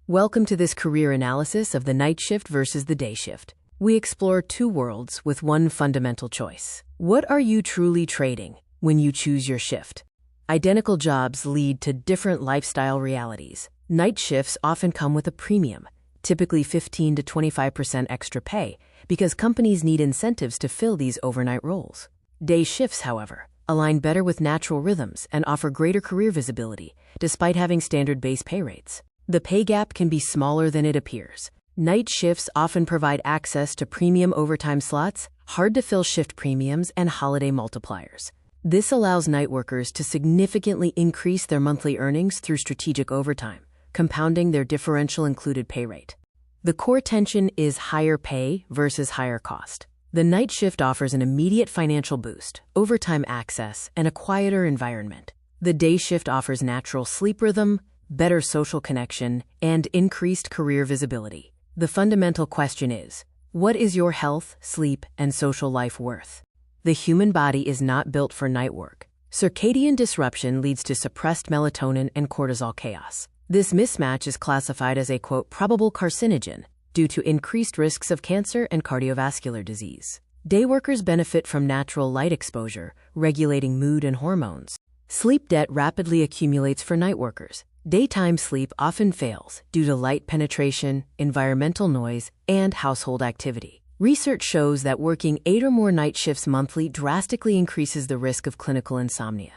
Welcome to this career analysis of the night shift versus the day shift. We explore two worlds with one fundamental choice. What are you truly trading when you choose your shift? Identical jobs lead to different lifestyle realities. Night shifts often come with a premium, typically 15 to 25% extra pay, because companies need incentives to fill these overnight roles. Day shifts, however, align better with natural rhythms and offer greater career visibility, despite having standard base pay rates. The pay gap can be smaller than it appears. Night shifts often provide access to premium overtime slots, hard-to-fill shift premiums, and holiday multipliers. This allows night workers to significantly increase their monthly earnings through strategic overtime, compounding their differential included pay rate. The core tension is higher pay versus higher cost. The night shift offers an immediate financial boost, overtime access, and a quieter environment. The day shift offers natural sleep rhythm, better social connection, and increased career visibility. The fundamental question is, what is your health, sleep, and social life worth? The human body is not built for night work. Circadian disruption leads to suppressed melatonin and cortisol chaos. This mismatch is classified as a, quote, probable carcinogen due to increased risks of cancer and cardiovascular disease. Day workers benefit from natural light exposure, regulating mood and hormones. Sleep debt rapidly accumulates for night workers. Daytime sleep often fails due to light penetration, environmental noise, and household activity. Research shows that working 8 or more night shifts monthly drastically increases the risk of clinical insomnia.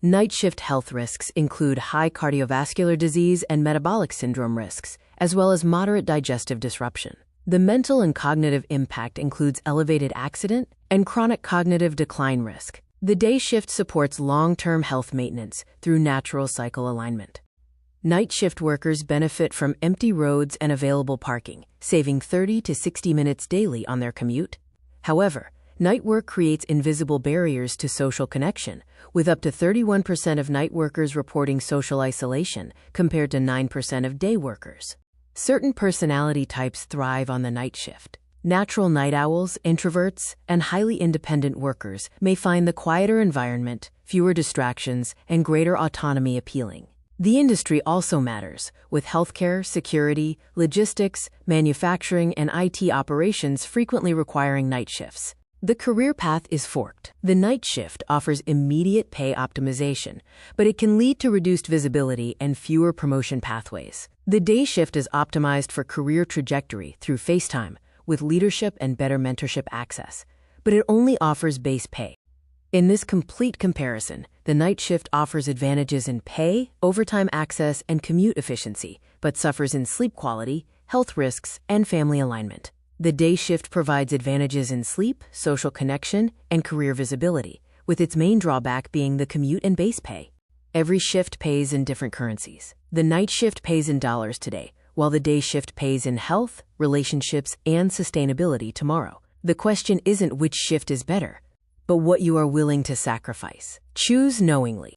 Night shift health risks include high cardiovascular disease and metabolic syndrome risks, as well as moderate digestive disruption. The mental and cognitive impact includes elevated accident and chronic cognitive decline risk. The day shift supports long-term health maintenance through natural cycle alignment. Night shift workers benefit from empty roads and available parking, saving 30 to 60 minutes daily on their commute. However, night work creates invisible barriers to social connection, with up to 31% of night workers reporting social isolation compared to 9% of day workers. Certain personality types thrive on the night shift. Natural night owls, introverts, and highly independent workers may find the quieter environment, fewer distractions, and greater autonomy appealing. The industry also matters, with healthcare, security, logistics, manufacturing, and IT operations frequently requiring night shifts. The career path is forked. The night shift offers immediate pay optimization, but it can lead to reduced visibility and fewer promotion pathways. The day shift is optimized for career trajectory through FaceTime, with leadership and better mentorship access, but it only offers base pay. In this complete comparison, the night shift offers advantages in pay, overtime access, and commute efficiency, but suffers in sleep quality, health risks, and family alignment. The day shift provides advantages in sleep, social connection, and career visibility, with its main drawback being the commute and base pay. Every shift pays in different currencies. The night shift pays in dollars today, while the day shift pays in health, relationships, and sustainability tomorrow. The question isn't which shift is better, but what you are willing to sacrifice. Choose knowingly.